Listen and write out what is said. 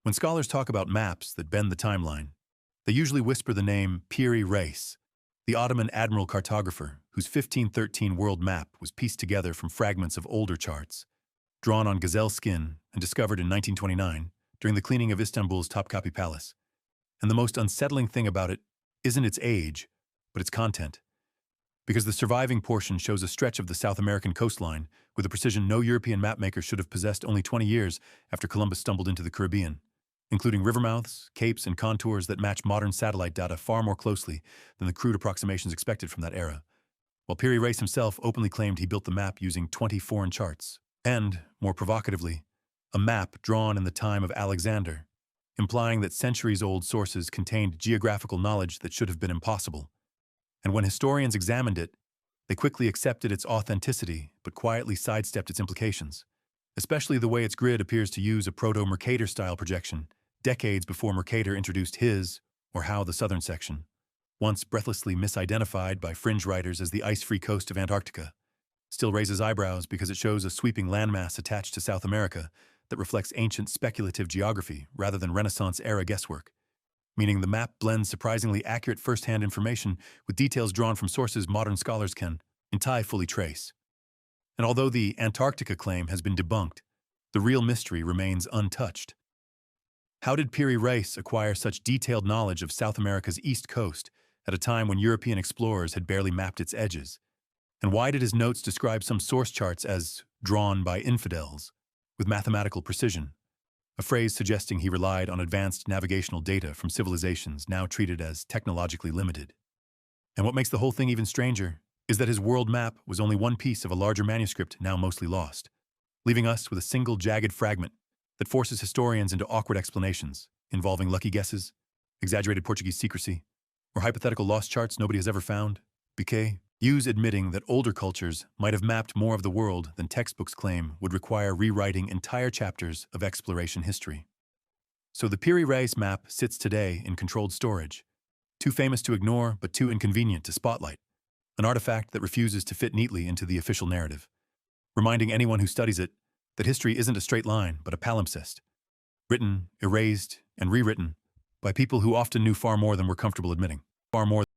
When scholars talk about maps that bend the timeline, they usually whisper the name Piri Reis, the Ottoman admiral cartographer whose 1513 world map was pieced together from fragments of older charts, drawn on gazelle skin and discovered in 1929 during the cleaning of Istanbul's Topkapi Palace. And the most unsettling thing about it isn't its age, but its content. Because the surviving portion shows a stretch of the South American coastline with a precision no European mapmaker should have possessed only 20 years after Columbus stumbled into the Caribbean, including river mouths, capes, and contours that match modern satellite data far more closely than the crude approximations expected from that era. While Piri Reis himself openly claimed he built the map using 20 foreign charts, and, more provocatively, a map drawn in the time of Alexander, implying that centuries-old sources contained geographical knowledge that should have been impossible. And when historians examined it, they quickly accepted its authenticity but quietly sidestepped its implications, especially the way its grid appears to use a proto-Mercator-style projection, decades before Mercator introduced his, or how, the southern section, once breathlessly misidentified by fringe writers as the ice-free coast of Antarctica, still raises eyebrows because it shows a sweeping landmass attached to South America that reflects ancient speculative geography rather than Renaissance-era guesswork, meaning the map blends surprisingly accurate first-hand information with details drawn from sources modern scholars can, in time, fully trace. And although the Antarctica claim has been debunked, the real mystery remains untouched. How did Piri Reis acquire such detailed knowledge of South America's east coast at a time when European explorers had barely mapped its edges? And why did his notes describe some source charts as drawn by infidels, with mathematical precision, a phrase suggesting he relied on advanced navigational data from civilizations now treated as technologically limited? And what makes the whole thing even stranger is that his world map was only one piece of a larger manuscript now mostly lost, leaving us with a single jagged fragment that forces historians into awkward explanations involving lucky guesses, exaggerated Portuguese secrecy, or hypothetical lost charts nobody has ever found. BK, Hughes admitting that older cultures might have mapped more of the world than textbooks claim would require rewriting entire chapters of exploration history. So the Piri Reis map sits today in controlled storage, too famous to ignore but too inconvenient to spotlight, an artifact that refuses to fit neatly into the official narrative, reminding anyone who studies it that history isn't a straight line but a palimpsest, written, erased, and rewritten by people who often knew far more than we're comfortable admitting. Far more